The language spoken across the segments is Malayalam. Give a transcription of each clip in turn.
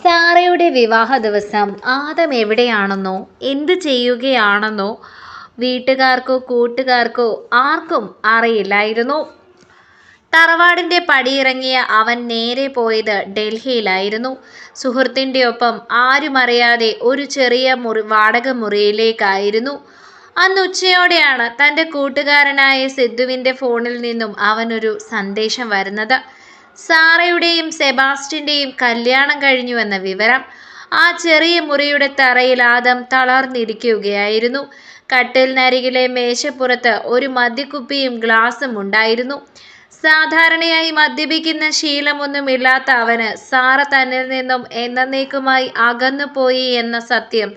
സാറയുടെ വിവാഹ ദിവസം ആദം എവിടെയാണെന്നോ എന്ത് ചെയ്യുകയാണെന്നോ വീട്ടുകാർക്കോ കൂട്ടുകാർക്കോ ആർക്കും അറിയില്ലായിരുന്നു. തറവാടിന്റെ പടിയിറങ്ങിയ അവൻ നേരെ പോയത് ഡൽഹിയിലായിരുന്നു. സുഹൃത്തിൻ്റെ ഒപ്പം ആരുമറിയാതെ ഒരു ചെറിയ വാടക മുറിയിലേക്കായിരുന്നു. അന്ന് ഉച്ചയോടെയാണ് തൻ്റെ കൂട്ടുകാരനായ സിദ്ധുവിൻ്റെ ഫോണിൽ നിന്നും അവനൊരു സന്ദേശം വരുന്നത്. സാറയുടെയും സെബാസ്റ്റ്യൻ്റെയും കല്യാണം കഴിഞ്ഞുവെന്ന വിവരം. ആ ചെറിയ മുറിയുടെ തറയിൽ ആദം തളർന്നിരിക്കുകയായിരുന്നു. കട്ടിലിനരികിലെ മേശപ്പുറത്ത് ഒരു മദ്യക്കുപ്പിയും ഗ്ലാസും ഉണ്ടായിരുന്നു. സാധാരണയായി മദ്യപിക്കുന്ന ശീലമൊന്നുമില്ലാത്ത അവന് സാറ തന്നിൽ നിന്നും എന്നേക്കുമായി അകന്നുപോയി എന്ന സത്യം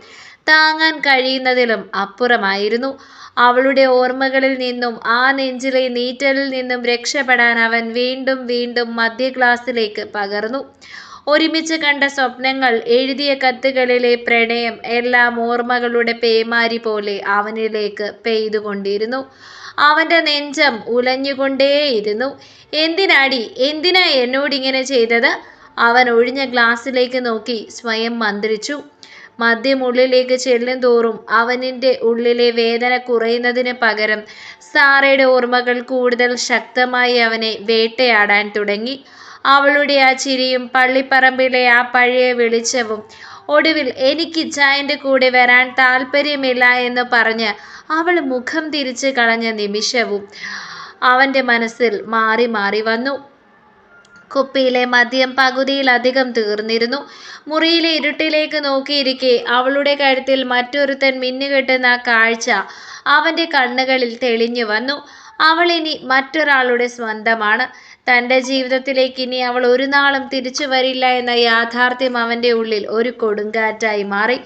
താങ്ങാൻ കഴിയുന്നതിലും അപ്പുറമായിരുന്നു. അവളുടെ ഓർമ്മകളിൽ നിന്നും ആ നെഞ്ചിലെ നീറ്റലിൽ നിന്നും രക്ഷപ്പെടാൻ അവൻ വീണ്ടും വീണ്ടും മദ്യ ഗ്ലാസിലേക്ക് പകർന്നു. ഒരുമിച്ച് കണ്ട സ്വപ്നങ്ങൾ, എഴുതിയ കത്തുകളിലെ പ്രണയം എല്ലാം ഓർമ്മകളുടെ പേമാരി പോലെ അവനിലേക്ക് പെയ്തുകൊണ്ടിരുന്നു. അവൻ്റെ നെഞ്ചം ഉലഞ്ഞുകൊണ്ടേയിരുന്നു. എന്തിനാ എന്നോടിങ്ങനെ ചെയ്തത്? അവൻ ഒഴിഞ്ഞ ഗ്ലാസ്സിലേക്ക് നോക്കി സ്വയം മന്ത്രിച്ചു. മദ്യമുള്ളിലേക്ക് ചെല്ലും തോറും അവനിൻ്റെ ഉള്ളിലെ വേദന കുറയുന്നതിന് പകരം സാറയുടെ ഓർമ്മകൾ കൂടുതൽ ശക്തമായി അവനെ വേട്ടയാടാൻ തുടങ്ങി. അവളുടെ ആ ചിരിയും പള്ളിപ്പറമ്പിലെ ആ പഴയ വെളിച്ചവും, ഒടുവിൽ എനിക്ക് ഇച്ചായൻ്റെ കൂടെ വരാൻ താല്പര്യമില്ല എന്ന് പറഞ്ഞ് അവൾ മുഖം തിരിച്ച് കളഞ്ഞ നിമിഷവും അവൻ്റെ മനസ്സിൽ മാറി മാറി വന്നു. കുപ്പിയിലെ മദ്യം പകുതിയിലധികം തീർന്നിരുന്നു. മുറിയിലെ ഇരുട്ടിലേക്ക് നോക്കിയിരിക്കെ അവളുടെ കഴുത്തിൽ മറ്റൊരുത്തൻ മിന്നുകെട്ടുന്ന കാഴ്ച അവൻ്റെ കണ്ണുകളിൽ തെളിഞ്ഞു വന്നു. അവൾ ഇനി മറ്റൊരാളുടെ സ്വന്തമാണ്. തൻ്റെ ജീവിതത്തിലേക്ക് ഇനി അവൾ ഒരു നാളും തിരിച്ചു വരില്ല എന്ന യാഥാർത്ഥ്യം അവൻ്റെ ഉള്ളിൽ ഒരു കൊടുങ്കാറ്റായി മാറി.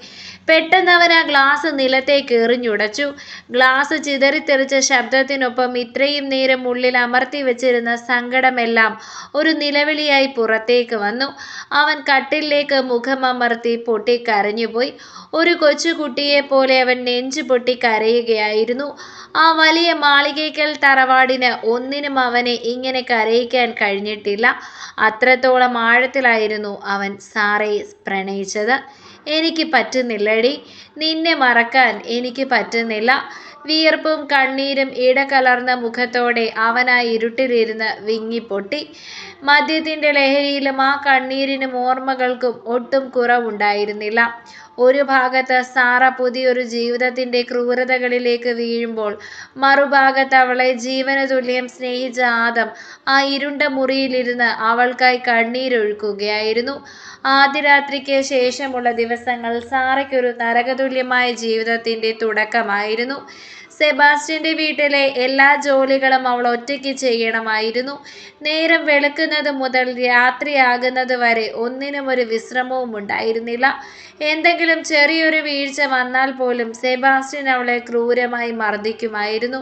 പെട്ടെന്ന് അവൻ ആ ഗ്ലാസ് നിലത്തേക്ക് എറിഞ്ഞുടച്ചു. ഗ്ലാസ് ചിതറിത്തെറിച്ച ശബ്ദത്തിനൊപ്പം ഇത്രയും നേരം ഉള്ളിൽ അമർത്തി വെച്ചിരുന്ന സങ്കടമെല്ലാം ഒരു നിലവിളിയായി പുറത്തേക്ക് വന്നു. അവൻ കട്ടിലേക്ക് മുഖമമർത്തി പൊട്ടിക്കരഞ്ഞുപോയി. ഒരു കൊച്ചുകുട്ടിയെ പോലെ അവൻ നെഞ്ചു പൊട്ടി കരയുകയായിരുന്നു. ആ വലിയ മാളികയ്ക്കൽ തറവാടിന് ഒന്നിനും അവനെ ഇങ്ങനെ കരയിക്കാൻ കഴിഞ്ഞിട്ടില്ല. അത്രത്തോളം ആഴത്തിലായിരുന്നു അവൻ സാറയെ പ്രണയിച്ചത്. എനിക്ക് പറ്റുന്നില്ലടി, നിന്നെ മറക്കാൻ എനിക്ക് പറ്റുന്നില്ല. വിയർപ്പും കണ്ണീരും ഇടകലർന്ന മുഖത്തോടെ അവൻ ആ ഇരുട്ടിലിരുന്ന് വിങ്ങിപ്പൊട്ടി. മദ്യത്തിൻ്റെ ലഹരിയിലും ആ കണ്ണീരിനും ഓർമ്മകൾക്കും ഒട്ടും കുറവുണ്ടായിരുന്നില്ല. ഒരു ഭാഗത്ത് സാറ പുതിയൊരു ജീവിതത്തിൻ്റെ ക്രൂരതകളിലേക്ക് വീഴുമ്പോൾ, മറുഭാഗത്ത് അവളെ ജീവന തുല്യം സ്നേഹിച്ച ആദം ആ ഇരുണ്ട മുറിയിലിരുന്ന് അവൾക്കായി കണ്ണീരൊഴുക്കുകയായിരുന്നു. ആദ്യ രാത്രിക്ക് ശേഷമുള്ള ദിവസങ്ങൾ സാറയ്ക്കൊരു നരകതുല്യമായ ജീവിതത്തിൻ്റെ തുടക്കമായിരുന്നു. സെബാസ്റ്റ്യൻ്റെ വീട്ടിലെ എല്ലാ ജോലികളും അവൾ ഒറ്റയ്ക്ക് ചെയ്യണമായിരുന്നു. നേരം വെളുക്കുന്നത് മുതൽ രാത്രിയാകുന്നത് വരെ ഒന്നിനും ഒരു വിശ്രമവും ഉണ്ടായിരുന്നില്ല. എന്തെങ്കിലും ചെറിയൊരു വീഴ്ച വന്നാൽ പോലും സെബാസ്റ്റ്യൻ അവളെ ക്രൂരമായി മർദ്ദിക്കുമായിരുന്നു.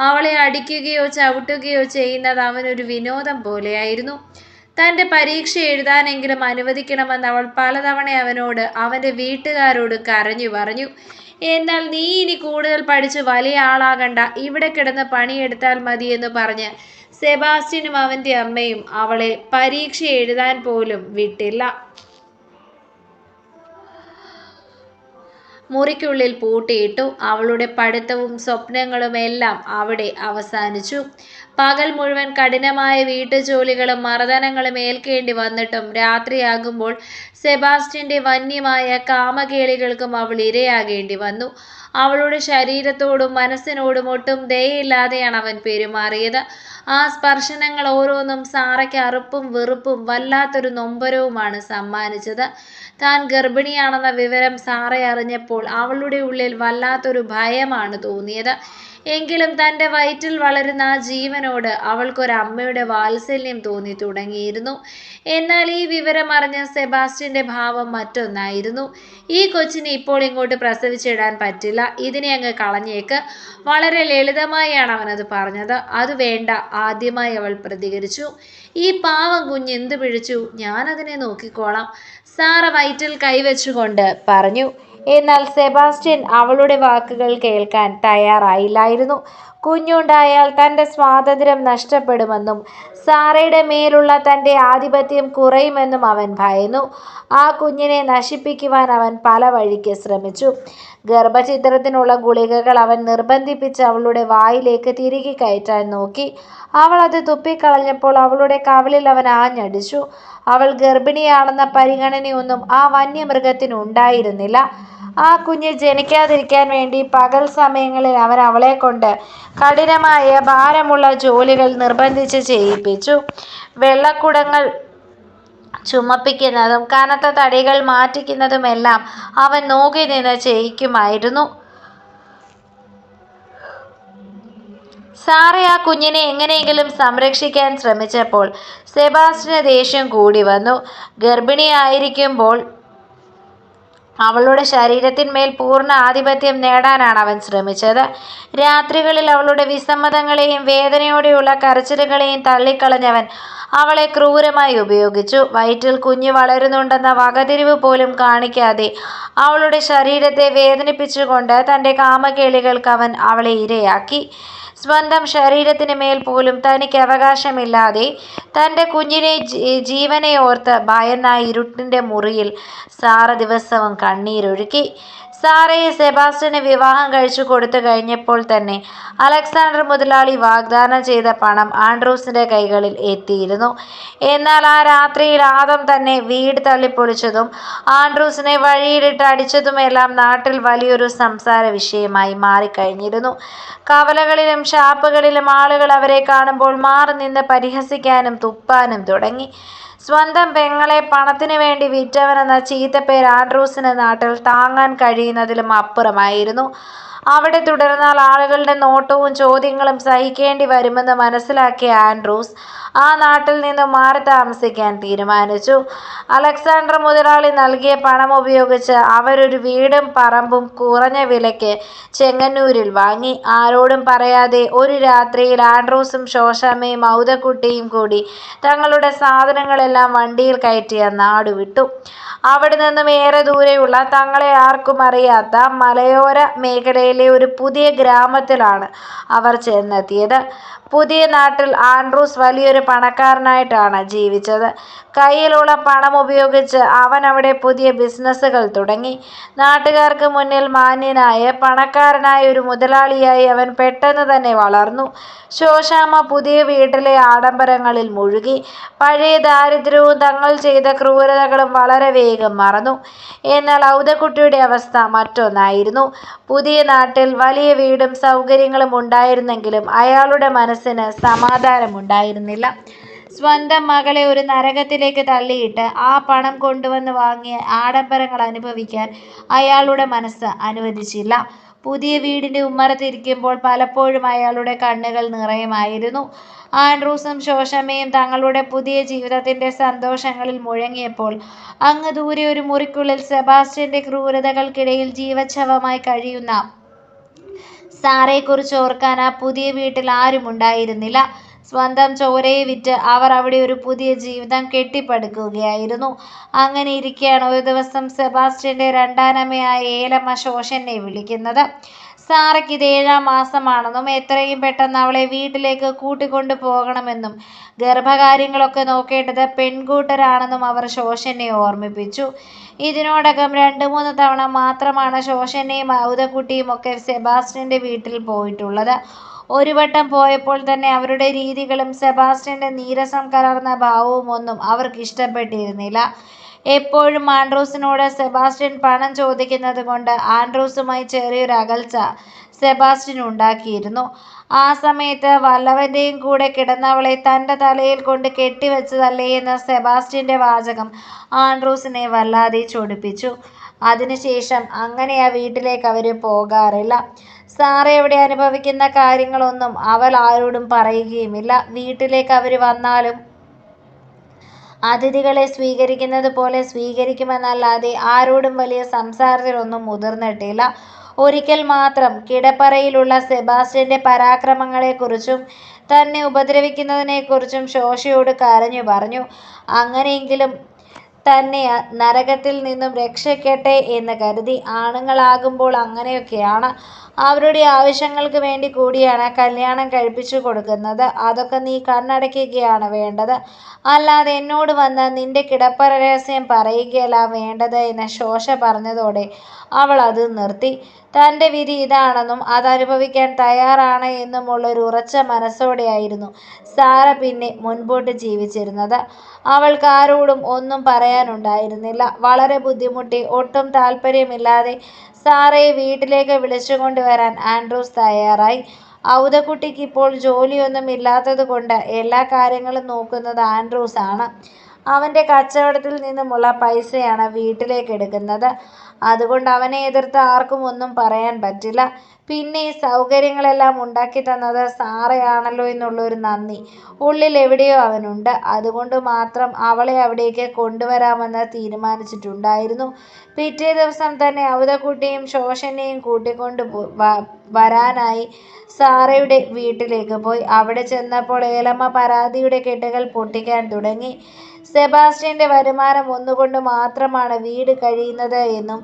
അവളെ അടിക്കുകയോ ചവിട്ടുകയോ ചെയ്യുന്നത് അവനൊരു വിനോദം പോലെയായിരുന്നു. തൻ്റെ പരീക്ഷ എഴുതാനെങ്കിലും അനുവദിക്കണമെന്ന് അവൾ പലതവണ അവനോട്, അവൻ്റെ വീട്ടുകാരോട് കരഞ്ഞു പറഞ്ഞു. എന്നാൽ നീ ഇനി കൂടുതൽ പഠിച്ച് വലിയ ആളാകണ്ട, ഇവിടെ കിടന്ന് പണിയെടുത്താൽ മതിയെന്ന് പറഞ്ഞ് സെബാസ്റ്റ്യനും അവൻ്റെ അമ്മയും അവളെ പരീക്ഷ എഴുതാൻ പോലും വിട്ടില്ല. മുറിക്കുള്ളിൽ പൂട്ടിയിട്ടു. അവളുടെ പഠിത്തവും സ്വപ്നങ്ങളും എല്ലാം അവിടെ അവസാനിച്ചു. പകൽ മുഴുവൻ കഠിനമായ വീട്ടുജോലികളും മർദ്ദനങ്ങളും ഏൽക്കേണ്ടി വന്നിട്ടും രാത്രിയാകുമ്പോൾ സെബാസ്റ്റ്യൻ്റെ വന്യമായ കാമകേളികൾക്കും അവൾ ഇരയാകേണ്ടി വന്നു. അവളുടെ ശരീരത്തോടും മനസ്സിനോടും ഒട്ടും ദയയില്ലാതെയാണ് അവൻ പെരുമാറിയത്. ആ സ്പർശനങ്ങൾ ഓരോന്നും സാറയ്ക്ക് അറുപ്പും വെറുപ്പും വല്ലാത്തൊരു നൊമ്പരവുമാണ് സമ്മാനിച്ചത്. താൻ ഗർഭിണിയാണെന്ന വിവരം സാറ അറിഞ്ഞപ്പോൾ അവളുടെ ഉള്ളിൽ വല്ലാത്തൊരു ഭയമാണ് തോന്നിയത്. എങ്കിലും തൻ്റെ വയറ്റിൽ വളരുന്ന ആ ജീവനോട് അവൾക്കൊരമ്മയുടെ വാത്സല്യം തോന്നി തുടങ്ങിയിരുന്നു. എന്നാൽ ഈ വിവരം അറിഞ്ഞ സെബാസ്റ്റ്യൻ്റെ ഭാവം മറ്റൊന്നായിരുന്നു. ഈ കൊച്ചിനെ ഇപ്പോൾ ഇങ്ങോട്ട് പ്രസവിച്ചിടാൻ പറ്റില്ല, ഇതിനെ അങ്ങ് കളഞ്ഞേക്ക്. വളരെ ലളിതമായാണ് അവനത് പറഞ്ഞത്. അത് വേണ്ട, ആദ്യമായി അവൾ പ്രതികരിച്ചു. ഈ പാവം കുഞ്ഞ് എന്ത് പിഴിച്ചു, ഞാനതിനെ നോക്കിക്കോളാം, സാറ വയറ്റിൽ കൈവച്ചുകൊണ്ട് പറഞ്ഞു. എന്നാൽ സെബാസ്റ്റ്യൻ അവളുടെ വാക്കുകൾ കേൾക്കാൻ തയ്യാറായില്ലായിരുന്നു. കുഞ്ഞുണ്ടായാൽ തൻ്റെ സ്വാതന്ത്ര്യം നഷ്ടപ്പെടുമെന്നും സാറയുടെ മേലുള്ള തൻ്റെ ആധിപത്യം കുറയുമെന്നും അവൻ ഭയന്നു. ആ കുഞ്ഞിനെ നശിപ്പിക്കുവാൻ അവൻ പല വഴിക്ക് ശ്രമിച്ചു. ഗർഭഛിദ്രത്തിനുള്ള ഗുളികകൾ അവൻ നിർബന്ധിപ്പിച്ച് അവളുടെ വായിലേക്ക് തിരികെ കയറ്റാൻ നോക്കി. അവൾ അത് തുപ്പിക്കളഞ്ഞപ്പോൾ അവളുടെ കവിളിൽ അവൻ ആഞ്ഞടിച്ചു. അവൾ ഗർഭിണിയാണെന്ന പരിഗണനയൊന്നും ആ വന്യമൃഗത്തിനുണ്ടായിരുന്നില്ല. ആ കുഞ്ഞ് ജനിക്കാതിരിക്കാൻ വേണ്ടി പകൽ സമയങ്ങളിൽ അവൻ അവളെ കൊണ്ട് കഠിനമായ ഭാരമുള്ള ജോലികൾ നിർബന്ധിച്ച് ചെയ്യിപ്പിച്ചു. വെള്ളക്കുടങ്ങൾ ചുമപ്പിക്കുന്നതും കനത്ത തടികൾ മാറ്റിക്കുന്നതുമെല്ലാം അവൻ നോക്കി നിന്ന് ചെയ്യിക്കുമായിരുന്നു. സാറ ആ കുഞ്ഞിനെ എങ്ങനെയെങ്കിലും സംരക്ഷിക്കാൻ ശ്രമിച്ചപ്പോൾ സെബാസ്റ്റ്യന് ദേഷ്യം കൂടി വന്നു. ഗർഭിണിയായിരിക്കുമ്പോൾ അവളുടെ ശരീരത്തിന്മേൽ പൂർണ്ണ ആധിപത്യം നേടാനാണ് അവൻ ശ്രമിച്ചത്. രാത്രികളിൽ അവളുടെ വിസമ്മതങ്ങളെയും വേദനയോടെയുള്ള കരച്ചിലുകളെയും തള്ളിക്കളഞ്ഞവൻ അവളെ ക്രൂരമായി ഉപയോഗിച്ചു. വയറ്റിൽ കുഞ്ഞ് വളരുന്നുണ്ടെന്ന വകതിരിവ് പോലും കാണിക്കാതെ അവളുടെ ശരീരത്തെ വേദനിപ്പിച്ചുകൊണ്ട് തൻ്റെ കാമകേളികൾക്ക് അവൻ അവളെ ഇരയാക്കി. സ്വന്തം ശരീരത്തിന് മേൽ പോലും തനിക്ക് അവകാശമില്ലാതെ തൻ്റെ കുഞ്ഞിനെ ജീവനെ ഓർത്ത് ഭയന്ന ഇരുട്ടിൻ്റെ മുറിയിൽ സാറ ദിവസവും കണ്ണീരൊഴുക്കി. സാറയെ സെബാസ്റ്റ്യന് വിവാഹം കഴിച്ചു കൊടുത്തു കഴിഞ്ഞപ്പോൾ തന്നെ അലക്സാണ്ടർ മുതലാളി വാഗ്ദാനം ചെയ്ത പണം ആൻഡ്രൂസിൻ്റെ കൈകളിൽ എത്തിയിരുന്നു. എന്നാൽ ആ രാത്രിയിൽ ആദം തന്നെ വീട് തള്ളിപ്പൊളിച്ചതും ആൻഡ്രൂസിനെ വഴിയിലിട്ട് അടിച്ചതുമെല്ലാം നാട്ടിൽ വലിയൊരു സംസാര വിഷയമായി മാറിക്കഴിഞ്ഞിരുന്നു. കവലകളിലും ഷാപ്പുകളിലും ആളുകൾ അവരെ കാണുമ്പോൾ മാറി നിന്ന് പരിഹസിക്കാനും തുപ്പാനും തുടങ്ങി. സ്വന്തം പെങ്ങളെ പണത്തിനു വേണ്ടി വിറ്റവനെന്ന ചീത്തപ്പേർ ആൻഡ്രൂസിന് നാട്ടിൽ താങ്ങാൻ കഴിയുന്നതിലും അപ്പുറമായിരുന്നു. അവിടെ തുടർന്നാൽ ആളുകളുടെ നോട്ടവും ചോദ്യങ്ങളും സഹിക്കേണ്ടി വരുമെന്ന് മനസ്സിലാക്കിയ ആൻഡ്രൂസ് ആ നാട്ടിൽ നിന്ന് മാറി താമസിക്കാൻ തീരുമാനിച്ചു. അലക്സാണ്ടർ മുതലാളി നൽകിയ പണം ഉപയോഗിച്ച് അവരൊരു വീടും പറമ്പും കുറഞ്ഞ വിലയ്ക്ക് ചെങ്ങന്നൂരിൽ വാങ്ങി. ആരോടും പറയാതെ ഒരു രാത്രിയിൽ ആൻഡ്രൂസും ശോശാമ്മയും ഔതക്കുട്ടിയും കൂടി തങ്ങളുടെ സാധനങ്ങളെല്ലാം വണ്ടിയിൽ കയറ്റി നാടുവിട്ടു. അവിടെ നിന്നും ഏറെ ദൂരെയുള്ള തങ്ങളെ ആർക്കും അറിയാത്ത മലയോര മേഖലയിലെ ഒരു പുതിയ ഗ്രാമത്തിലാണ് അവർ ചെന്നെത്തിയത്. പുതിയ നാട്ടിൽ ആൻഡ്രൂസ് വലിയൊരു പണക്കാരനായിട്ടാണ് ജീവിച്ചത്. കയ്യിലുള്ള പണം ഉപയോഗിച്ച് അവൻ അവിടെ പുതിയ ബിസിനസ്സുകൾ തുടങ്ങി. നാട്ടുകാർക്ക് മുന്നിൽ മാന്യനായ പണക്കാരനായ ഒരു മുതലാളിയായി അവൻ പെട്ടെന്ന് തന്നെ വളർന്നു. ശോശാമ്മ പുതിയ വീട്ടിലെ ആഡംബരങ്ങളിൽ മുഴുകി. പഴയ ദാരിദ്ര്യവും തങ്ങൾ ചെയ്ത ക്രൂരതകളും വളരെ വേഗം മറന്നു. എന്നാൽ ഔതക്കുട്ടിയുടെ അവസ്ഥ മറ്റൊന്നായിരുന്നു. പുതിയ നാട്ടിൽ വലിയ വീടും സൗകര്യങ്ങളും ഉണ്ടായിരുന്നെങ്കിലും അയാളുടെ മനസ്സിന് സമാധാനമുണ്ടായിരുന്നില്ല. സ്വന്തം മകളെ ഒരു നരകത്തിലേക്ക് തള്ളിയിട്ട് ആ പണം കൊണ്ടുവന്ന് വാങ്ങിയ ആഡംബരങ്ങൾ അനുഭവിക്കാൻ അയാളുടെ മനസ്സ് അനുവദിച്ചില്ല. പുതിയ വീടിൻ്റെ ഉമ്മറത്തിരിക്കുമ്പോൾ പലപ്പോഴും അയാളുടെ കണ്ണുകൾ നിറയുമായിരുന്നു. ആൻഡ്രൂസും ശോശാമ്മയും തങ്ങളുടെ പുതിയ ജീവിതത്തിൻ്റെ സന്തോഷങ്ങളിൽ മുഴങ്ങിയപ്പോൾ അങ്ങ് ദൂരെ ഒരു മുറിക്കുള്ളിൽ സെബാസ്റ്റ്യൻ്റെ ക്രൂരതകൾക്കിടയിൽ ജീവച്ഛവമായി കഴിയുന്ന സാറയെക്കുറിച്ച് ഓർക്കാൻ ആ പുതിയ വീട്ടിൽ ആരും ഉണ്ടായിരുന്നില്ല. സ്വന്തം ചോരയെ വിറ്റ് അവർ അവിടെ ഒരു പുതിയ ജീവിതം കെട്ടിപ്പടുക്കുകയായിരുന്നു. അങ്ങനെ ഇരിക്കെയാണ് ഒരു ദിവസം സെബാസ്റ്റ്യൻ്റെ രണ്ടാനമ്മയായ ഏലമ്മ ശോശനെ വിളിക്കുന്നത്. സാറയ്ക്ക് ഇത് 7-ാം മാസമാണെന്നും എത്രയും പെട്ടെന്ന് അവളെ വീട്ടിലേക്ക് കൂട്ടിക്കൊണ്ടു പോകണമെന്നും ഗർഭകാര്യങ്ങളൊക്കെ നോക്കേണ്ടത് പെൺകൂട്ടരാണെന്നും അവർ ശോശനെ ഓർമ്മിപ്പിച്ചു. ഇതിനോടകം 2-3 തവണ മാത്രമാണ് ശോശനയും ഔതക്കുട്ടിയും ഒക്കെ സെബാസ്റ്റ്യൻ്റെ വീട്ടിൽ പോയിട്ടുള്ളത്. ഒരു വട്ടം പോയപ്പോൾ തന്നെ അവരുടെ രീതികളും സെബാസ്റ്റ്യൻ്റെ നീരസം കലർന്ന ഭാവവും ഒന്നും അവർക്ക് ഇഷ്ടപ്പെട്ടിരുന്നില്ല. എപ്പോഴും ആൻഡ്രൂസിനോട് സെബാസ്റ്റ്യൻ പണം ചോദിക്കുന്നത് കൊണ്ട് ആൻഡ്രൂസുമായി ചെറിയൊരു അകൽച്ച സെബാസ്റ്റ്യൻ ഉണ്ടാക്കിയിരുന്നു. ആ സമയത്ത് വല്ലവൻ്റെയും കൂടെ കിടന്നവളെ തൻ്റെ തലയിൽ കൊണ്ട് കെട്ടിവെച്ചതല്ലേ എന്ന സെബാസ്റ്റ്യൻ്റെ വാചകം ആൻഡ്രൂസിനെ വല്ലാതെ ചൊടിപ്പിച്ചു. അതിനുശേഷം അങ്ങനെ ആ വീട്ടിലേക്ക് അവർ പോകാറില്ല. സാറ അവിടെ അനുഭവിക്കുന്ന കാര്യങ്ങളൊന്നും അവൾ ആരോടും പറയുകയുമില്ല. വീട്ടിലേക്ക് അവർ വന്നാലും അതിഥികളെ സ്വീകരിക്കുന്നത് പോലെ സ്വീകരിക്കുമെന്നല്ലാതെ ആരോടും വലിയ സംസാരത്തിലൊന്നും മുതിർന്നിട്ടില്ല. ഒരിക്കൽ മാത്രം കിടപ്പറയിലുള്ള സെബാസ്റ്റ്യൻ്റെ പരാക്രമങ്ങളെക്കുറിച്ചും തന്നെ ഉപദ്രവിക്കുന്നതിനെക്കുറിച്ചും ശോശയോട് കരഞ്ഞു പറഞ്ഞു. അങ്ങനെയെങ്കിലും തന്നെ നരകത്തിൽ നിന്നും രക്ഷിക്കട്ടെ എന്ന് കരുതി. ആണുങ്ങളാകുമ്പോൾ അങ്ങനെയൊക്കെയാണ്. അവരുടെ ആവശ്യങ്ങൾക്ക് വേണ്ടി കൂടിയാണ് കല്യാണം കഴിപ്പിച്ചു കൊടുക്കുന്നത്. അതൊക്കെ നീ കണ്ണടയ്ക്കുകയാണ് വേണ്ടത്. അല്ലാതെ എന്നോട് വന്ന് നിന്റെ കിടപ്പറ രഹസ്യം പറയുകയല്ല വേണ്ടത് എന്ന് ശോശ പറഞ്ഞതോടെ അവൾ അത് നിർത്തി. തൻ്റെ വിധി ഇതാണെന്നും അതനുഭവിക്കാൻ തയ്യാറാണ് എന്നുമുള്ളൊരു ഉറച്ച മനസ്സോടെയായിരുന്നു സാറ പിന്നെ മുൻപോട്ട് ജീവിച്ചിരുന്നത്. അവൾക്ക് ആരോടും ഒന്നും പറയാനുണ്ടായിരുന്നില്ല. വളരെ ബുദ്ധിമുട്ടി ഒട്ടും താല്പര്യമില്ലാതെ സാറയെ വീട്ടിലേക്ക് വിളിച്ചുകൊണ്ടുവരാൻ ആൻഡ്രൂസ് തയ്യാറായി. ഔദക്കുട്ടിക്ക് ഇപ്പോൾ ജോലിയൊന്നും ഇല്ലാത്തത് കൊണ്ട് എല്ലാ കാര്യങ്ങളും നോക്കുന്നത് ആൻഡ്രൂസ് ആണ്. അവൻ്റെ കച്ചവടത്തിൽ നിന്നുമുള്ള പൈസയാണ് വീട്ടിലേക്ക് എടുക്കുന്നത്. അതുകൊണ്ട് അവനെ എതിർത്ത് ആർക്കും ഒന്നും പറയാൻ പറ്റില്ല. പിന്നെ ഈ സൗകര്യങ്ങളെല്ലാം ഉണ്ടാക്കി തന്നത് സാറയാണല്ലോ എന്നുള്ളൊരു നന്ദി ഉള്ളിൽ എവിടെയോ അവനുണ്ട്. അതുകൊണ്ട് മാത്രം അവളെ അവിടേക്ക് കൊണ്ടുവരാമെന്ന് തീരുമാനിച്ചിട്ടുണ്ടായിരുന്നു. പിറ്റേ ദിവസം തന്നെ ഔദക്കുട്ടിയും ശോശനെയും കൂട്ടിക്കൊണ്ട് വരാനായി സാറയുടെ വീട്ടിലേക്ക് പോയി. അവിടെ ചെന്നപ്പോൾ ഏലമ്മ പരാതിയുടെ കെട്ടുകൾ പൊട്ടിക്കാൻ തുടങ്ങി. സെബാസ്റ്റ്യൻ്റെ വരുമാനം ഒന്നുകൊണ്ട് മാത്രമാണ് വീട് കഴിയുന്നത് എന്നും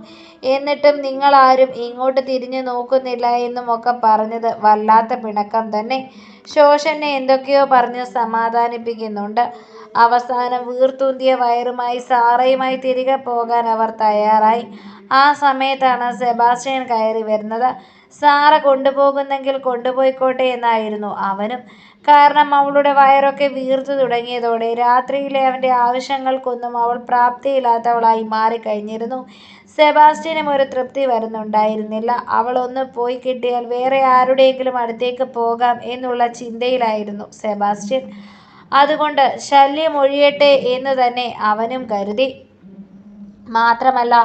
എന്നിട്ടും നിങ്ങളാരും ഇങ്ങോട്ട് തിരിഞ്ഞു നോക്കുന്നില്ല എന്നും ഒക്കെ പറഞ്ഞത് വല്ലാത്ത പിണക്കം തന്നെ. ശോശനെ എന്തൊക്കെയോ പറഞ്ഞ് സമാധാനിപ്പിക്കുന്നുണ്ട്. അവസാനം വീർത്തൂന്തിയ വയറുമായി സാറയുമായി തിരികെ പോകാൻ അവർ തയ്യാറായി. ആ സമയത്താണ് സെബാസ്റ്റ്യൻ കയറി വരുന്നത്. സാറ കൊണ്ടുപോകുന്നെങ്കിൽ കൊണ്ടുപോയിക്കോട്ടെ എന്നായിരുന്നു അവനും. കാരണം അവളുടെ വയറൊക്കെ വീർത്തു തുടങ്ങിയതോടെ രാത്രിയിലെ അവൻ്റെ ആവശ്യങ്ങൾക്കൊന്നും അവൾ പ്രാപ്തിയില്ലാത്തവളായി മാറിക്കഴിഞ്ഞിരുന്നു. സെബാസ്റ്റ്യനും ഒരു തൃപ്തി വരുന്നുണ്ടായിരുന്നില്ല. അവൾ ഒന്ന് പോയി കിട്ടിയാൽ വേറെ ആരുടെയെങ്കിലും അടുത്തേക്ക് പോകാം എന്നുള്ള ചിന്തയിലായിരുന്നു സെബാസ്റ്റ്യൻ. അതുകൊണ്ട് ശല്യം ഒഴിയട്ടെ എന്ന് തന്നെ അവനും കരുതി. മാത്രമല്ല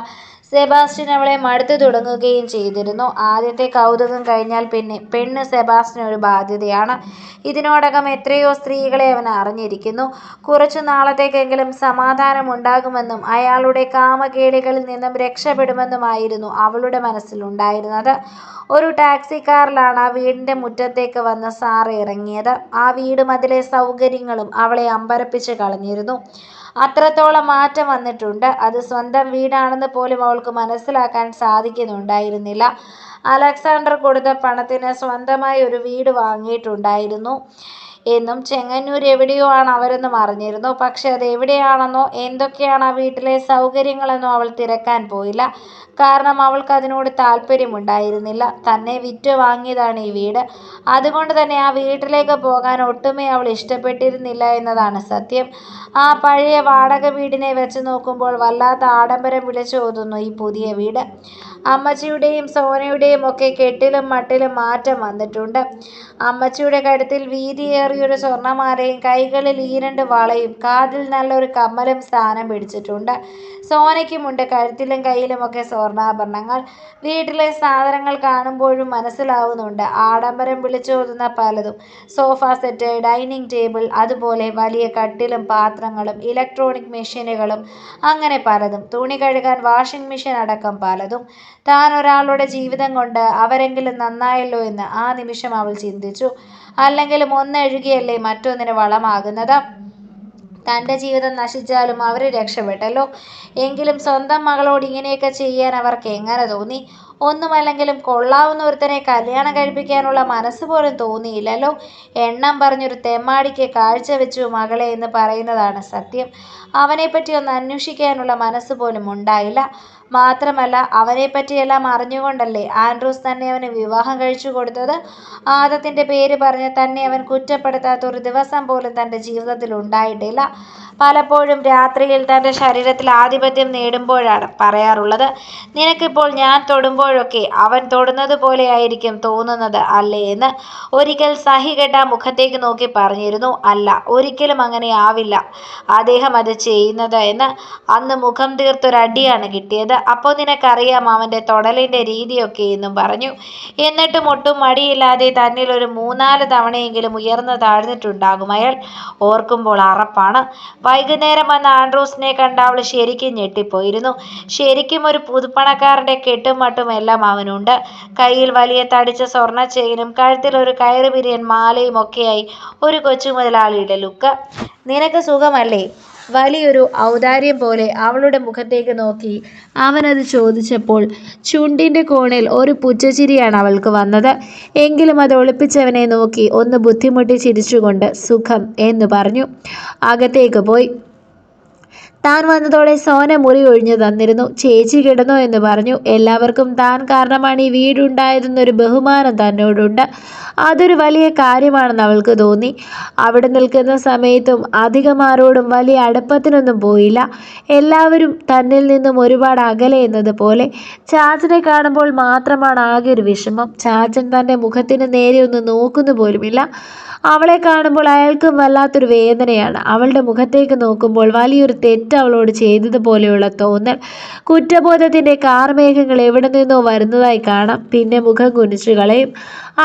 സെബാസ്റ്റ്യൻ അവളെ മടുത്തു തുടങ്ങുകയും ചെയ്തിരുന്നു. ആദ്യത്തെ കൗതുകം കഴിഞ്ഞാൽ പിന്നെ പെണ്ണ് സെബാസ്റ്റ്യൻ ഒരു ബാധ്യതയാണ്. ഇതിനോടകം എത്രയോ സ്ത്രീകളെ അവൻ അറിഞ്ഞിരിക്കുന്നു. കുറച്ചു നാളത്തേക്കെങ്കിലും സമാധാനമുണ്ടാകുമെന്നും അയാളുടെ കാമകേളികളിൽ നിന്നും രക്ഷപ്പെടുമെന്നുമായിരുന്നു അവളുടെ മനസ്സിലുണ്ടായിരുന്നത്. ഒരു ടാക്സി കാറിലാണ് ആ വീടിൻ്റെ മുറ്റത്തേക്ക് വന്ന് സാറ ഇറങ്ങിയത്. ആ വീടും അതിലെ സൗകര്യങ്ങളും അവളെ അമ്പരപ്പിച്ച് കളഞ്ഞിരുന്നു. അത്രത്തോളം മാറ്റം വന്നിട്ടുണ്ട്. അത് സ്വന്തം വീടാണെന്ന് പോലും അവൾക്ക് മനസ്സിലാക്കാൻ സാധിക്കുന്നുണ്ടായിരുന്നില്ല. അലക്സാണ്ടർ കൊടുത്ത പണത്തിന് സ്വന്തമായി ഒരു വീട് വാങ്ങിയിട്ടുണ്ടായിരുന്നു എന്നും ചെങ്ങന്നൂർ എവിടെയോ ആണ് അവരെന്നും അറിഞ്ഞിരുന്നു. പക്ഷെ അത് എവിടെയാണെന്നോ എന്തൊക്കെയാണ് ആ വീട്ടിലെ സൗകര്യങ്ങളെന്നോ അവൾ തിരക്കാൻ പോയില്ല. കാരണം അവൾക്ക് അതിനോട് താല്പര്യമുണ്ടായിരുന്നില്ല. തന്നെ വിറ്റ് വാങ്ങിയതാണ് ഈ വീട്. അതുകൊണ്ട് തന്നെ ആ വീട്ടിലേക്ക് പോകാൻ ഒട്ടുമേ അവൾ ഇഷ്ടപ്പെട്ടിരുന്നില്ല എന്നതാണ് സത്യം. ആ പഴയ വാടക വീടിനെ വെച്ച് നോക്കുമ്പോൾ വല്ലാത്ത ആഡംബരം വിളിച്ചോതുന്നു ഈ പുതിയ വീട്. അമ്മച്ചിയുടെയും സോനയുടെയും ഒക്കെ കെട്ടിലും മട്ടിലും മാറ്റം വന്നിട്ടുണ്ട്. അമ്മച്ചിയുടെ കഴുത്തിൽ വീതിയേറിയൊരു സ്വർണ്ണമാലയും കൈകളിൽ ഈരണ്ട് വളയും കാതിൽ നല്ലൊരു കമ്മലും സ്ഥാനം പിടിച്ചിട്ടുണ്ട്. സോനയ്ക്കുമുണ്ട് കഴുത്തിലും കയ്യിലുമൊക്കെ സ്വർണ്ണാഭരണങ്ങൾ. വീട്ടിലെ സാധനങ്ങൾ കാണുമ്പോഴും മനസ്സിലാവുന്നുണ്ട് ആഡംബരം വിളിച്ചോതുന്ന പലതും. സോഫ സെറ്റ്, ഡൈനിങ് ടേബിൾ, അതുപോലെ വലിയ കട്ടിലും പാത്രങ്ങളും ഇലക്ട്രോണിക് മെഷീനുകളും, അങ്ങനെ പലതും. തുണി കഴുകാൻ വാഷിംഗ് മെഷീൻ അടക്കം പലതും. താൻ ഒരാളുടെ ജീവിതം കൊണ്ട് അവരെങ്കിലും നന്നായല്ലോ എന്ന് ആ നിമിഷം അവൾ ചിന്തിച്ചു. അല്ലെങ്കിലും ഒന്നെഴുകിയല്ലേ മറ്റൊന്നിന് വളമാകുന്നത്. തൻ്റെ ജീവിതം നശിച്ചാലും അവർ രക്ഷപ്പെട്ടല്ലോ. എങ്കിലും സ്വന്തം മകളോട് ഇങ്ങനെയൊക്കെ ചെയ്യാൻ അവർക്ക് എങ്ങനെ തോന്നി? ഒന്നുമല്ലെങ്കിലും കൊള്ളാവുന്ന ഒരുത്തനെ കല്യാണം കഴിപ്പിക്കാനുള്ള മനസ്സ് പോലും തോന്നിയില്ലല്ലോ. എണ്ണം പറഞ്ഞൊരു തെമ്മാടിക്ക് കാഴ്ച വെച്ചു മകളെ എന്ന് പറയുന്നതാണ് സത്യം. അവനെപ്പറ്റി ഒന്ന് അന്വേഷിക്കാനുള്ള മനസ്സ് പോലും ഉണ്ടായില്ല. മാത്രമല്ല അവനെപ്പറ്റിയെല്ലാം അറിഞ്ഞുകൊണ്ടല്ലേ ആൻഡ്രൂസ് തന്നെ അവന് വിവാഹം കഴിച്ചു കൊടുത്തത്. ആദത്തിൻ്റെ പേര് പറഞ്ഞ് തന്നെ അവൻ കുറ്റപ്പെടുത്താത്ത ഒരു ദിവസം പോലും തൻ്റെ ജീവിതത്തിൽ ഉണ്ടായിട്ടില്ല. പലപ്പോഴും രാത്രിയിൽ തൻ്റെ ശരീരത്തിൽ ആധിപത്യം നേടുമ്പോഴാണ് പറയാറുള്ളത്, നിനക്കിപ്പോൾ ഞാൻ തൊടുമ്പോഴൊക്കെ അവൻ തൊടുന്നത് പോലെയായിരിക്കും തോന്നുന്നത് അല്ലേ എന്ന്. ഒരിക്കൽ സഹികെട്ട മുഖത്തേക്ക് നോക്കി പറഞ്ഞിരുന്നു, അല്ല ഒരിക്കലും അങ്ങനെ ആവില്ല അദ്ദേഹം അത് ചെയ്യുന്നത് എന്ന്. അന്ന് മുഖം തീർത്തൊരടിയാണ് കിട്ടിയത്. അപ്പോൾ നിനക്കറിയാം അവൻ്റെ തൊടലിൻ്റെ രീതിയൊക്കെ എന്നും പറഞ്ഞു. എന്നിട്ടും ഒട്ടും മടിയില്ലാതെ തന്നിൽ ഒരു 3-4 തവണയെങ്കിലും ഉയർന്നു താഴ്ന്നിട്ടുണ്ടാകും അയാൾ. ഓർക്കുമ്പോൾ അറപ്പാണ്. വൈകുന്നേരം വന്ന ആൻഡ്രൂസിനെ കണ്ട അവൾ ശരിക്കും ഞെട്ടിപ്പോയിരുന്നു. ശരിക്കും ഒരു പുതുപ്പണക്കാരൻ്റെ കെട്ടും മട്ടും എല്ലാം അവനുണ്ട്. കയ്യിൽ വലിയ തടിച്ച സ്വർണ്ണ ചെയിനും കഴുത്തിൽ ഒരു കയറുപിരിയൻ മാലയും ഒക്കെയായി ഒരു കൊച്ചു മുതലാളിയുടെ ലുക്ക്. നിനക്ക് സുഖമല്ലേ? വലിയൊരു ഔദാര്യം പോലെ അവളുടെ മുഖത്തേക്ക് നോക്കി അവനത് ചോദിച്ചപ്പോൾ ചുണ്ടിൻ്റെ കോണിൽ ഒരു പുച്ഛച്ചിരിയാണ് അവൾക്ക് വന്നത്. എങ്കിലും അത് ഒളിപ്പിച്ചവനെ നോക്കി ഒന്ന് ബുദ്ധിമുട്ടി ചിരിച്ചുകൊണ്ട് സുഖം എന്ന് പറഞ്ഞു അകത്തേക്ക് പോയി. താൻ വന്നതോടെ സോന മുറി ഒഴിഞ്ഞു തന്നിരുന്നു. ചേച്ചി കിടന്നോ എന്ന് പറഞ്ഞു. എല്ലാവർക്കും താൻ കാരണമാണ് ഈ വീടുണ്ടായതെന്നൊരു ബഹുമാനം തന്നോടുണ്ട്. അതൊരു വലിയ കാര്യമാണെന്ന് അവൾക്ക് തോന്നി. അവിടെ നിൽക്കുന്ന സമയത്തും അധികം ആരോടും വലിയ അടുപ്പത്തിനൊന്നും പോയില്ല. എല്ലാവരും തന്നിൽ നിന്നും ഒരുപാട് അകലെ എന്നതുപോലെ. ചാച്ചനെ കാണുമ്പോൾ മാത്രമാണ് ആകെ ഒരു വിഷമം. ചാച്ചൻ തൻ്റെ മുഖത്തിന് നേരെ ഒന്ന് നോക്കുന്നു പോലുമില്ല. അവളെ കാണുമ്പോൾ അയാൾക്കും വല്ലാത്തൊരു വേദനയാണ്. അവളുടെ മുഖത്തേക്ക് നോക്കുമ്പോൾ വലിയൊരു തെറ്റ് അവളോട് ചെയ്തതുപോലെയുള്ള തോന്നൽ. കുറ്റബോധത്തിൻ്റെ കാർമേഘങ്ങൾ എവിടെ നിന്നോ വരുന്നതായി കാണാം. പിന്നെ മുഖം കുനിച്ചു കളയും.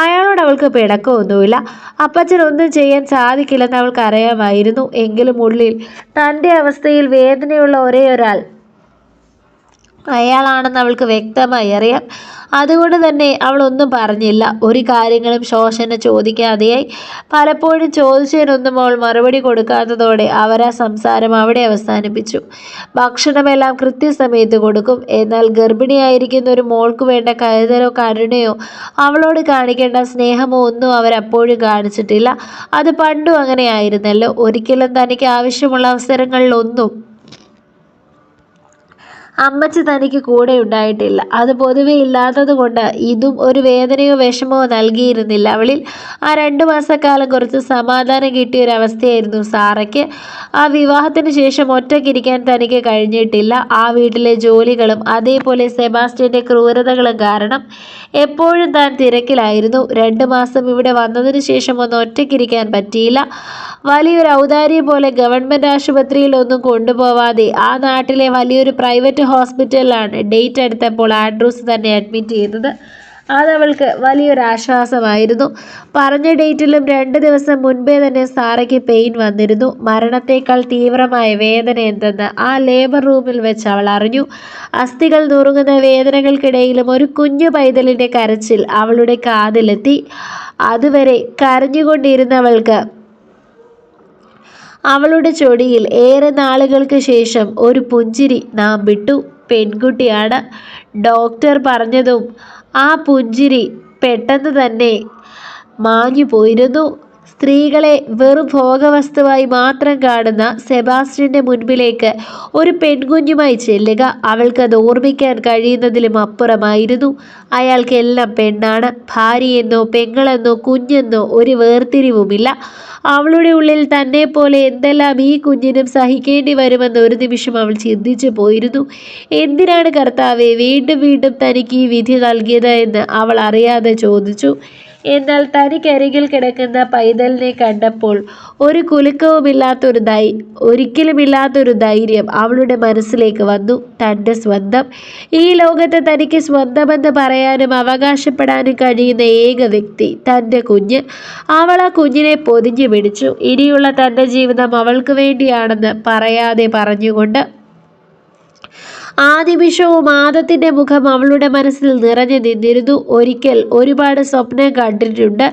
അയാളോട് അവൾക്ക് പിണക്കമൊന്നുമില്ല. അപ്പച്ചൻ ഒന്നും ചെയ്യാൻ സാധിക്കില്ലെന്ന് അവൾക്ക് അറിയാമായിരുന്നു. എങ്കിലും ഉള്ളിൽ തൻ്റെ അവസ്ഥയിൽ വേദനയുള്ള ഒരേ ഒരാൾ അയാളാണെന്ന് അവൾക്ക് വ്യക്തമായി അറിയാം. അതുകൊണ്ട് തന്നെ അവൾ ഒന്നും പറഞ്ഞില്ല. ഒരു കാര്യങ്ങളും ശോഷന ചോദിക്കാതെയായി. പലപ്പോഴും ചോദിച്ചതിനൊന്നും അവൾ മറുപടി കൊടുക്കാത്തതോടെ അവരാ സംസാരം അവിടെ അവസാനിപ്പിച്ചു. ഭക്ഷണമെല്ലാം കൃത്യസമയത്ത് കൊടുക്കും. എന്നാൽ ഗർഭിണിയായിരിക്കുന്ന ഒരു മോൾക്ക് വേണ്ട കരുതലോ കരുണയോ അവളോട് കാണിക്കേണ്ട സ്നേഹമോ ഒന്നും അവരപ്പോഴും കാണിച്ചിട്ടില്ല. അത് പണ്ടും അങ്ങനെയായിരുന്നല്ലോ. ഒരിക്കലും തനിക്ക് ആവശ്യമുള്ള അവസരങ്ങളിലൊന്നും അമ്മച്ചി തനിക്ക് കൂടെ ഉണ്ടായിട്ടില്ല. അത് പൊതുവെ ഇല്ലാത്തത് കൊണ്ട് ഇതും ഒരു വേദനയോ വിഷമമോ നൽകിയിരുന്നില്ല അവളിൽ. ആ 2 മാസക്കാലം കുറച്ച് സമാധാനം കിട്ടിയൊരവസ്ഥയായിരുന്നു സാറയ്ക്ക്. ആ വിവാഹത്തിന് ശേഷം ഒറ്റയ്ക്കിരിക്കാൻ തനിക്ക് കഴിഞ്ഞിട്ടില്ല. ആ വീട്ടിലെ ജോലികളും അതേപോലെ സെബാസ്റ്റ്യൻ്റെ ക്രൂരതകളും കാരണം എപ്പോഴും താൻ തിരക്കിലായിരുന്നു. 2 മാസം ഇവിടെ വന്നതിന് ശേഷം ഒന്ന് ഒറ്റയ്ക്കിരിക്കാൻ പറ്റിയില്ല. വലിയൊരു ഔദാര്യം പോലെ ഗവൺമെൻറ് ആശുപത്രിയിലൊന്നും കൊണ്ടുപോവാതെ ആ നാട്ടിലെ വലിയൊരു പ്രൈവറ്റ് ഹോസ്പിറ്റലിലാണ് ഡേറ്റ് എടുത്തപ്പോൾ ആൻഡ്രൂസ് തന്നെ അഡ്മിറ്റ് ചെയ്തത്. അതവൾക്ക് വലിയൊരു ആശ്വാസമായിരുന്നു. പറഞ്ഞ ഡേറ്റിലും 2 ദിവസം മുൻപേ തന്നെ സാറയ്ക്ക് പെയിൻ വന്നിരുന്നു. മരണത്തേക്കാൾ തീവ്രമായ വേദന എന്തെന്ന് ആ ലേബർ റൂമിൽ വെച്ച് അവൾ അറിഞ്ഞു. അസ്ഥികൾ നുറുങ്ങുന്ന വേദനകൾക്കിടയിലും ഒരു കുഞ്ഞു പൈതലിൻ്റെ കരച്ചിൽ അവളുടെ കാതിലെത്തി. അതുവരെ കരഞ്ഞുകൊണ്ടിരുന്നവൾക്ക് അവളുടെ ചൊടിയിൽ ഏറെ നാളുകൾക്ക് ശേഷം ഒരു പുഞ്ചിരി നാം വിട്ടു. പെൺകുട്ടിയാണ്. ഡോക്ടർ പറഞ്ഞതും ആ പുഞ്ചിരി പെട്ടെന്ന് തന്നെ മാഞ്ഞു പോയിരുന്നു. സ്ത്രീകളെ വെറും ഭോഗവസ്തുവായി മാത്രം കാണുന്ന സെബാസ്റ്റ്യൻ്റെ മുൻപിലേക്ക് ഒരു പെൺകുഞ്ഞുമായി ചെല്ലുക അവൾക്കത് ഓർമ്മിക്കാൻ കഴിയുന്നതിലും അപ്പുറമായിരുന്നു. അയാൾക്കെല്ലാം പെണ്ണാണ്. ഭാര്യയെന്നോ പെങ്ങളെന്നോ കുഞ്ഞെന്നോ ഒരു വേർതിരിവുമില്ല. അവളുടെ ഉള്ളിൽ തന്നെ പോലെ എന്തെല്ലാം ഈ കുഞ്ഞിനും സഹിക്കേണ്ടി വരുമെന്ന് ഒരു നിമിഷം അവൾ ചിന്തിച്ചു പോയിരുന്നു. എന്തിനാണ് കർത്താവെ വീണ്ടും വീണ്ടും തനിക്ക് ഈ വിധി നൽകിയത് എന്ന് അവൾ അറിയാതെ ചോദിച്ചു. എന്നാൽ തനിക്കരികിൽ കിടക്കുന്ന പൈതലിനെ കണ്ടപ്പോൾ ഒരു കുലുക്കവുമില്ലാത്തൊരു ഒരിക്കലുമില്ലാത്തൊരു ധൈര്യം അവളുടെ മനസ്സിലേക്ക് വന്നു. തൻ്റെ സ്വന്തം, ഈ ലോകത്ത് തനിക്ക് സ്വന്തമെന്ന് പറയാനും അവകാശപ്പെടാനും കഴിയുന്ന ഏക വ്യക്തി തൻ്റെ കുഞ്ഞ്. അവൾ ആ കുഞ്ഞിനെ പൊതിഞ്ഞു പിടിച്ചു. ഇനിയുള്ള തൻ്റെ ജീവിതം അവൾക്ക് വേണ്ടിയാണെന്ന് പറയാതെ പറഞ്ഞുകൊണ്ട്. ആ നിമിഷവും ആദത്തിൻ്റെ മുഖം അവളുടെ മനസ്സിൽ നിറഞ്ഞു നിന്നിരുന്നു. ഒരിക്കൽ ഒരുപാട് സ്വപ്നം കണ്ടിട്ടുണ്ട്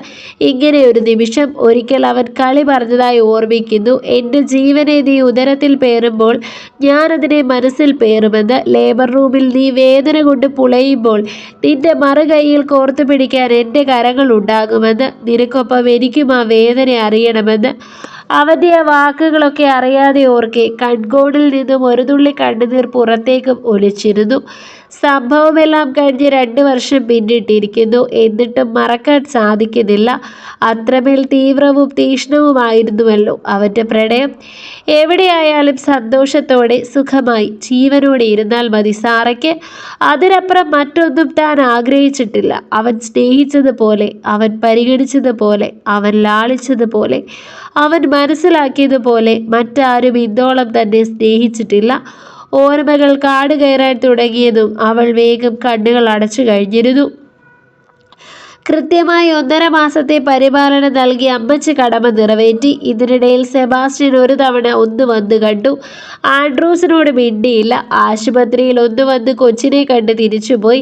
ഇങ്ങനെ ഒരു നിമിഷം. ഒരിക്കൽ അവൻ കളി പറഞ്ഞതായി ഓർമ്മിക്കുന്നു. എൻ്റെ ജീവനെ നീ ഉദരത്തിൽ പേറുമ്പോൾ ഞാനതിനെ മനസ്സിൽ പേറുമെന്ന്. ലേബർ റൂമിൽ നീ വേദന കൊണ്ട് പുളയുമ്പോൾ നിന്റെ മറുകൈയിൽ കോർത്തു പിടിക്കാൻ എൻ്റെ കരങ്ങൾ ഉണ്ടാകുമെന്ന്. നിനക്കൊപ്പം എനിക്കും ആ വേദന അറിയണമെന്ന്. അവൻ്റെ ആ വാക്കുകളൊക്കെ അറിയാതെ ഓർക്കെ കൺകോണിൽ നിന്നും ഒരു തുള്ളി കണ്ണുനീർ പുറത്തേക്കും ഒലിച്ചിരുന്നു. സംഭവമെല്ലാം കഴിഞ്ഞ് 2 വർഷം പിന്നിട്ടിരിക്കുന്നു. എന്നിട്ടും മറക്കാൻ സാധിക്കുന്നില്ല. അത്രമേൽ തീവ്രവും തീക്ഷ്ണവുമായിരുന്നുവല്ലോ അവൻ്റെ പ്രണയം. എവിടെയായാലും സന്തോഷത്തോടെ സുഖമായി ജീവനോടെ ഇരുന്നാൽ മതി സാറയ്ക്ക്. അതിനപ്പുറം മറ്റൊന്നും താൻ ആഗ്രഹിച്ചിട്ടില്ല. അവൻ സ്നേഹിച്ചതുപോലെ, അവൻ പരിഗണിച്ചതുപോലെ, അവൻ ലാളിച്ചതുപോലെ, അവൻ മനസ്സിലാക്കിയതുപോലെ മറ്റാരും ഇന്നോളം തന്നെ സ്നേഹിച്ചിട്ടില്ല. ഓർമ്മകൾ കാട് കയറാൻ തുടങ്ങിയതും അവൾ വേഗം കണ്ണുകൾ അടച്ചു കഴിഞ്ഞിരുന്നു. കൃത്യമായി 1.5 മാസത്തെ പരിപാലനം നൽകി അമ്മച്ചി കടമ നിറവേറ്റി. ഇതിനിടയിൽ സെബാസ്റ്റ്യൻ ഒരു തവണ ഒന്ന് വന്ന് കണ്ടു. ആൻഡ്രൂസിനോട് മിണ്ടിയില്ല. ആശുപത്രിയിൽ ഒന്ന് വന്ന് കൊച്ചിനെ കണ്ട് തിരിച്ചുപോയി.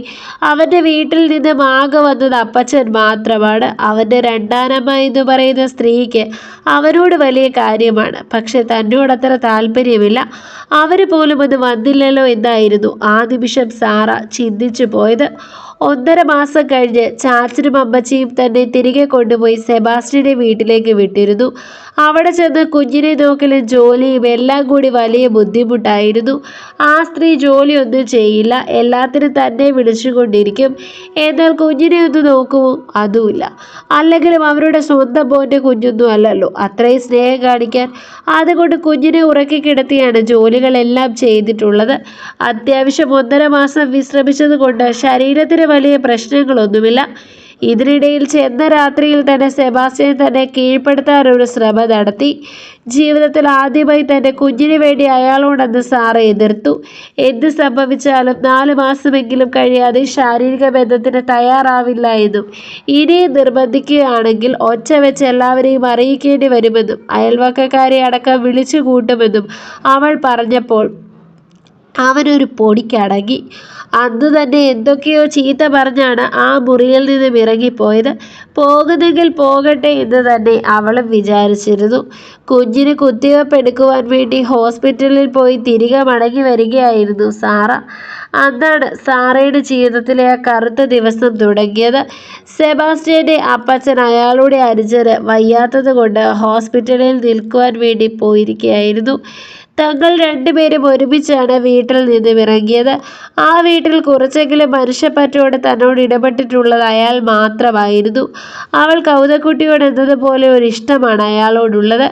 അവൻ്റെ വീട്ടിൽ നിന്ന് ആകെ വന്നത് അപ്പച്ചൻ മാത്രമാണ്. അവൻ്റെ രണ്ടാനമ്മ എന്ന് പറയുന്ന സ്ത്രീക്ക് അവനോട് വലിയ കാര്യമാണ്. പക്ഷെ തന്നോടത്ര താല്പര്യമില്ല. അവർ പോലും അത് വന്നില്ലല്ലോ എന്നായിരുന്നു ആ നിമിഷം സാറ ചിന്തിച്ചു പോയത്. 1.5 മാസം കഴിഞ്ഞ് ചാച്ചനും അമ്മച്ചിയും തന്നെ തിരികെ കൊണ്ടുപോയി സെബാസ്റ്റ്യനെ വീട്ടിലേക്ക് വിട്ടിരുന്നു. അവിടെ ചെന്ന് കുഞ്ഞിനെ നോക്കലും ജോലിയും എല്ലാം കൂടി വലിയ ബുദ്ധിമുട്ടായിരുന്നു. ആ സ്ത്രീ ജോലിയൊന്നും ചെയ്യില്ല, എല്ലാത്തിനും തന്നെ വിളിച്ചുകൊണ്ടിരിക്കും. എന്നാൽ കുഞ്ഞിനെ ഒന്ന് നോക്കുമോ? അതുമില്ല. അല്ലെങ്കിലും അവരുടെ സ്വന്തം മോൻ്റെ കുഞ്ഞൊന്നും അല്ലല്ലോ അത്രയും സ്നേഹം കാണിക്കാൻ. അതുകൊണ്ട് കുഞ്ഞിനെ ഉറക്കി കിടത്തിയാണ് ജോലികളെല്ലാം ചെയ്തിട്ടുള്ളത്. അത്യാവശ്യം 1.5 മാസം വിശ്രമിച്ചത് കൊണ്ട് ശരീരത്തിന് വലിയ പ്രശ്നങ്ങളൊന്നുമില്ല. ഇതിനിടയിൽ ചെന്ന രാത്രിയിൽ തന്നെ സെബാസ്റ്റ്യൻ തന്നെ കീഴ്പ്പെടുത്താനൊരു ശ്രമം നടത്തി. ജീവിതത്തിൽ ആദ്യമായി തൻ്റെ കുഞ്ഞിന് വേണ്ടി അയാളോടന്ന് സാറ എതിർത്തു. എന്ത് സംഭവിച്ചാലും 4 മാസമെങ്കിലും കഴിയാതെ ശാരീരിക ബന്ധത്തിന് തയ്യാറാവില്ല എന്നും ഇനിയും നിർബന്ധിക്കുകയാണെങ്കിൽ ഒച്ച വെച്ച് എല്ലാവരെയും അറിയിക്കേണ്ടി വരുമെന്നും അയൽവക്കക്കാരെ അടക്കം വിളിച്ചു കൂട്ടുമെന്നും അവൾ പറഞ്ഞപ്പോൾ അവനൊരു പൊടിക്കടങ്ങി. അന്ന് തന്നെ എന്തൊക്കെയോ ചീത്ത പറഞ്ഞാണ് ആ മുറിയിൽ നിന്നും ഇറങ്ങിപ്പോയത്. പോകുന്നെങ്കിൽ പോകട്ടെ എന്ന് തന്നെ അവളും വിചാരിച്ചിരുന്നു. കുഞ്ഞിന് കുത്തിവയ്പ്പ് എടുക്കുവാൻ വേണ്ടി ഹോസ്പിറ്റലിൽ പോയി തിരികെ മടങ്ങി വരികയായിരുന്നു സാറ. അന്നാണ് സാറയുടെ ജീവിതത്തിലെ ആ കറുത്ത ദിവസം തുടങ്ങിയത്. സെബാസ്റ്റ്യൻ്റെ അപ്പച്ചൻ അയാളുടെ അനുജന് വയ്യാത്തത് കൊണ്ട് ഹോസ്പിറ്റലിൽ നിൽക്കുവാൻ വേണ്ടി പോയിരിക്കുകയായിരുന്നു. തങ്ങൾ രണ്ടുപേരും ഒരുമിച്ചാണ് വീട്ടിൽ നിന്നും ഇറങ്ങിയത്. ആ വീട്ടിൽ കുറച്ചെങ്കിലും മനുഷ്യപ്പറ്റോടെ തന്നോട് ഇടപെട്ടിട്ടുള്ളത് അയാൾ മാത്രമായിരുന്നു. അവൾ കൗതക്കുട്ടിയോട് എന്നതുപോലെ ഒരു ഇഷ്ടമാണ് അയാളോടുള്ളത്.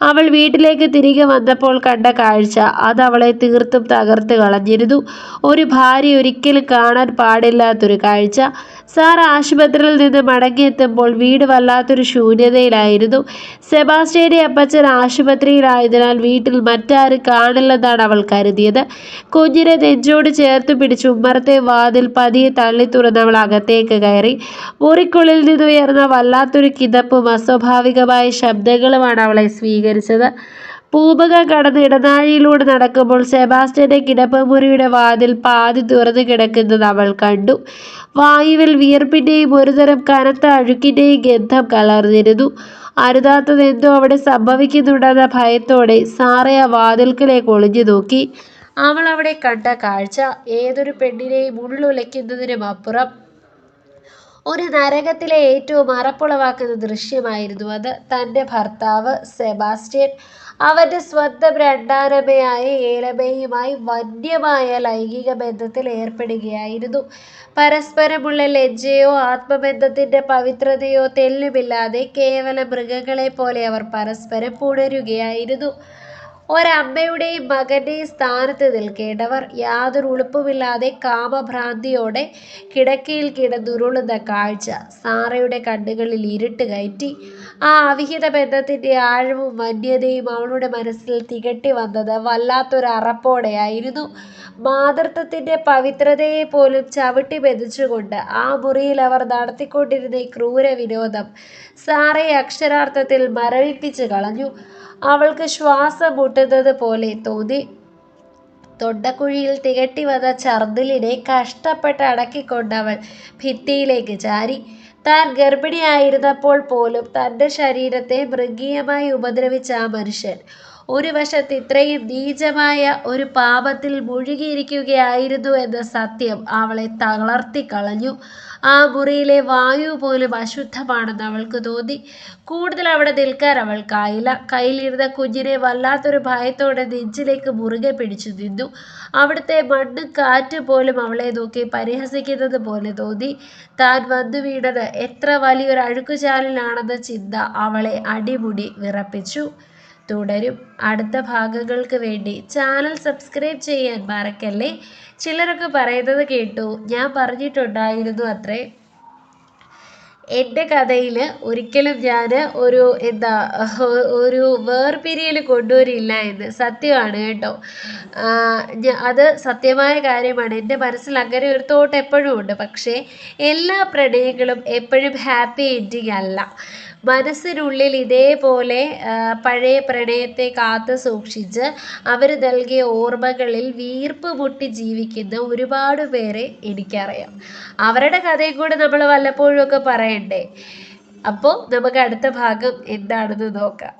അവൾ വീട്ടിലേക്ക് തിരികെ വന്നപ്പോൾ കണ്ട കാഴ്ച അത് അവളെ തീർത്തും തകർത്ത് കളഞ്ഞിരുന്നു. ഒരു ഭാര്യ ഒരിക്കലും കാണാൻ പാടില്ലാത്തൊരു കാഴ്ച. സാർ ആശുപത്രിയിൽ നിന്ന് മടങ്ങിയെത്തുമ്പോൾ വീട് വല്ലാത്തൊരു ശൂന്യതയിലായിരുന്നു. സെബാസ്റ്റ്യൻ്റെ അപ്പച്ചൻ ആശുപത്രിയിലായതിനാൽ വീട്ടിൽ മറ്റാരും കാണില്ലെന്നാണ് അവൾ കരുതിയത്. കുഞ്ഞിനെ നെഞ്ചോട് ചേർത്ത് പിടിച്ച് ഉമ്മറത്തെ വാതിൽ പതിയെ തള്ളി തുറന്ന് അവൾ അകത്തേക്ക് കയറി. മുറിക്കുള്ളിൽ നിന്നുയർന്ന വല്ലാത്തൊരു കിതപ്പും അസ്വാഭാവികമായ ശബ്ദങ്ങളുമാണ് അവളെ സ്വീകരിച്ചത്. പൂമുഖം കടന്ന് ഇടനാഴിയിലൂടെ നടക്കുമ്പോൾ സെബാസ്റ്റ്യൻ്റെ കിടപ്പുമുറിയുടെ വാതിൽ പാതി തുറന്നു കിടക്കുന്നത് അവൾ കണ്ടു. വായുവിൽ വിയർപ്പിൻ്റെയും ഒരുതരം കനത്ത അഴുക്കിൻ്റെയും ഗന്ധം കലർന്നിരുന്നു. അരുതാത്തതെന്തോ അവിടെ സംഭവിക്കുന്നുണ്ടെന്ന ഭയത്തോടെ സാറ ആ വാതിൽക്കലേക്ക് ഒളിഞ്ഞു നോക്കി. അവൾ അവിടെ കണ്ട കാഴ്ച ഏതൊരു പെണ്ണിനെയും ഉള്ളുലയ്ക്കുന്നതിനും അപ്പുറം ഒരു നരകത്തിലെ ഏറ്റവും അറപ്പുളവാക്കുന്ന ദൃശ്യമായിരുന്നു അത്. തൻ്റെ ഭർത്താവ് സെബാസ്റ്റ്യൻ അവൻ്റെ സ്വന്തം രണ്ടാനമ്മയായ ഏലമ്മയുമായി വന്യമായ ലൈംഗിക ബന്ധത്തിൽ ഏർപ്പെടുകയായിരുന്നു. പരസ്പരമുള്ള ലജ്ജയോ ആത്മബന്ധത്തിൻ്റെ പവിത്രതയോ തെല്ലുമില്ലാതെ കേവലം മൃഗങ്ങളെ പോലെ അവർ പരസ്പരം പുണരുകയായിരുന്നു. ഒരമ്മയുടെയും മകൻ്റെയും സ്ഥാനത്ത് നിൽക്കേണ്ടവർ യാതൊരു ഉളുപ്പുമില്ലാതെ കാമഭ്രാന്തിയോടെ കിടക്കയിൽ കിടന്നുരുളുന്ന കാഴ്ച സാറയുടെ കണ്ണുകളിൽ ഇരുട്ട് കയറ്റി. ആ അവിഹിത ബന്ധത്തിൻ്റെ ആഴവും വന്യതയും അവളുടെ മനസ്സിൽ തികട്ടി വന്നത് വല്ലാത്തൊരു അറപ്പോടെയായിരുന്നു. മാതൃത്വത്തിൻ്റെ പവിത്രതയെ പോലും ചവിട്ടി മെതിച്ചുകൊണ്ട് ആ മുറിയിൽ അവർ നടത്തിക്കൊണ്ടിരുന്ന ഈ ക്രൂര വിനോദം സാറയെ അക്ഷരാർത്ഥത്തിൽ മരവിപ്പിച്ച് കളഞ്ഞു. അവൾക്ക് ശ്വാസം മുട്ടുന്നത് പോലെ തോന്നി. തൊണ്ടക്കുഴിയിൽ തികട്ടി വന്ന ഛർദിലിനെ കഷ്ടപ്പെട്ട് അടക്കിക്കൊണ്ട് അവൾ ഭിത്തിയിലേക്ക് ചാരി. താൻ ഗർഭിണിയായിരുന്നപ്പോൾ പോലും തൻ്റെ ശരീരത്തെ മൃഗീയമായി ഉപദ്രവിച്ച ആ മനുഷ്യൻ ഒരു വശത്ത് ഇത്രയും നീചമായ ഒരു പാപത്തിൽ മുഴുകിയിരിക്കുകയായിരുന്നു എന്ന സത്യം അവളെ തളർത്തിക്കളഞ്ഞു. ആ മുറിയിലെ വായു പോലും അശുദ്ധമാണെന്ന് അവൾക്ക് തോന്നി. കൂടുതൽ അവിടെ നിൽക്കാൻ അവൾക്കായില്ല. കയ്യിലിരുന്ന കുഞ്ഞിനെ വല്ലാത്തൊരു ഭയത്തോടെ നെഞ്ചിലേക്ക് മുറുകെ പിടിച്ചു നിന്നു. അവിടുത്തെ മണ്ണും കാറ്റും പോലും അവളെ നോക്കി പരിഹസിക്കുന്നത് പോലെ തോന്നി. താൻ വന്നു വീണത് എത്ര വലിയൊരു അഴുക്കുചാലിലാണെന്ന ചിന്ത അവളെ അടിമുടി വിറപ്പിച്ചു. തുടരും. അടുത്ത ഭാഗങ്ങൾക്ക് വേണ്ടി ചാനൽ സബ്സ്ക്രൈബ് ചെയ്യാൻ മറക്കല്ലേ. ചിലരൊക്കെ പറയുന്നത് കേട്ടു, ഞാൻ പറഞ്ഞിട്ടുണ്ടായിരുന്നു അത്രേ, എൻ്റെ കഥയിൽ ഒരിക്കലും ഞാൻ ഒരു വേർപിരിയൽ കൊണ്ടുവരില്ല എന്ന് സത്യമാണ് കേട്ടോ. അത് സത്യമായ കാര്യമാണ്. എൻ്റെ മനസ്സിൽ അങ്ങനെ ഒരു തോട്ട് എപ്പോഴും ഉണ്ട്. പക്ഷേ എല്ലാ പ്രണയങ്ങളും എപ്പോഴും ഹാപ്പി എൻഡിങ് അല്ല. മനസ്സിനുള്ളിൽ ഇതേപോലെ പഴയ പ്രണയത്തെ കാത്തു സൂക്ഷിച്ച് അവർ നൽകിയ ഓർമ്മകളിൽ വീർപ്പ് മുട്ടി ജീവിക്കുന്ന ഒരുപാട് പേരെ എനിക്കറിയാം. അവരുടെ കഥയും കൂടെ നമ്മൾ വല്ലപ്പോഴും ഒക്കെ പറയണ്ടേ. അപ്പോൾ നമുക്ക് അടുത്ത ഭാഗം എന്താണെന്ന് നോക്കാം.